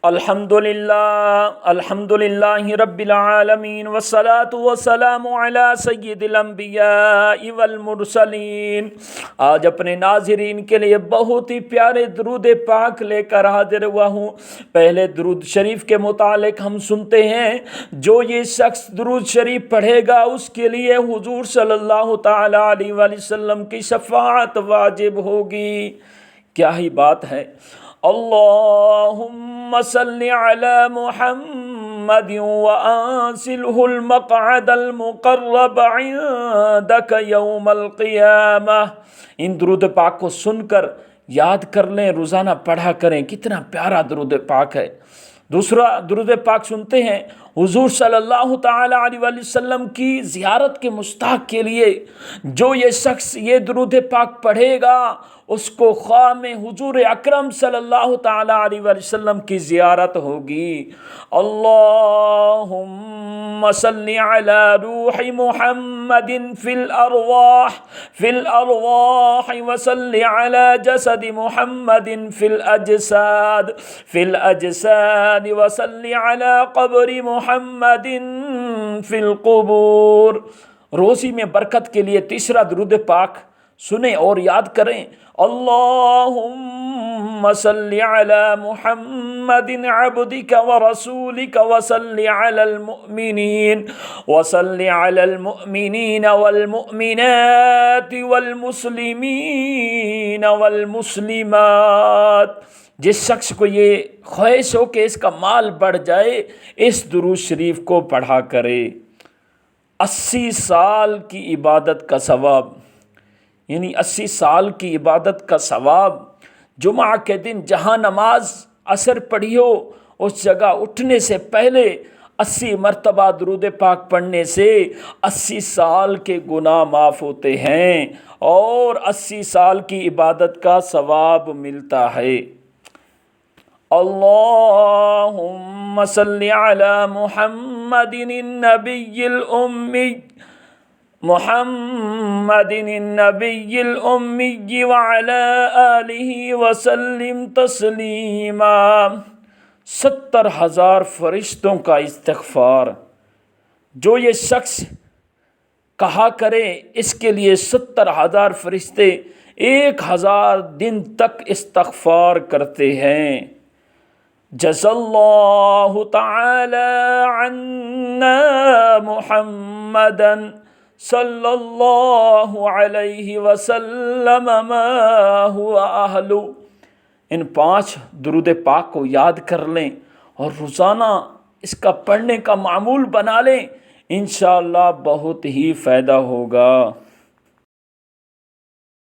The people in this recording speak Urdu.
الحمدللہ رب العالمین والصلاة والسلام علی سید الانبیاء والمرسلین۔ آج اپنے ناظرین کے لیے بہت ہی پیارے درود پاک لے کر حاضر ہوا ہوں۔ پہلے درود شریف کے متعلق ہم سنتے ہیں، جو یہ شخص درود شریف پڑھے گا اس کے لیے حضور صلی اللہ تعالی علیہ وآلہ وسلم کی شفاعت واجب ہوگی۔ کیا ہی بات ہے۔ اللہم صلی علی محمد وانزلہ المقعد المقرب عندک یوم القیامہ۔ ان درود پاک کو سن کر یاد کر لیں، روزانہ پڑھا کریں، کتنا پیارا درود پاک ہے۔ دوسرا درود پاک سنتے ہیں، حضور صلی اللہ تعالی علیہ وآلہ وسلم کی زیارت کے مشتاق کے لیے جو یہ شخص یہ درود پاک پڑھے گا اس کو خواہ میں حضور اکرم صلی اللہ تعالی علیہ وآلہ وسلم کی زیارت ہوگی۔ اللہم صلی علی روح محمد فی الارواح وصلی علی جسد محمد فی الاجساد وصلی علی قبر محمد فی القبور۔ روزی میں برکت کے لیے تیسرا درود پاک سنیں اور یاد کریں، اللہم صلی علی محمد عبدک ورسولک وصلی علی المؤمنین والمؤمنات والمسلمین والمسلمات۔ جس شخص کو یہ خواہش ہو کہ اس کا مال بڑھ جائے، اس درود شریف کو پڑھا کرے۔ 80 سال کی عبادت کا ثواب، یعنی 80 سال کی عبادت کا ثواب۔ جمعہ کے دن جہاں نماز عصر پڑھی ہو اس جگہ اٹھنے سے پہلے 80 مرتبہ درود پاک پڑھنے سے 80 سال کے گناہ معاف ہوتے ہیں اور 80 سال کی عبادت کا ثواب ملتا ہے۔ اللہم صلی علی محمد النبی الأمی وعلی آلہ وسلم تسلیما۔ 70,000 فرشتوں کا استغفار جو یہ شخص کہا کرے، اس کے لیے 70,000 فرشتے 1000 دن تک استغفار کرتے ہیں۔ جزا اللہ تعالی عنا محمدا صلی اللہ علیہ وسلم ما هو اہل۔ ان 5 درود پاک کو یاد کر لیں اور روزانہ اس کا پڑھنے کا معمول بنا لیں، انشاءاللہ بہت ہی فائدہ ہوگا۔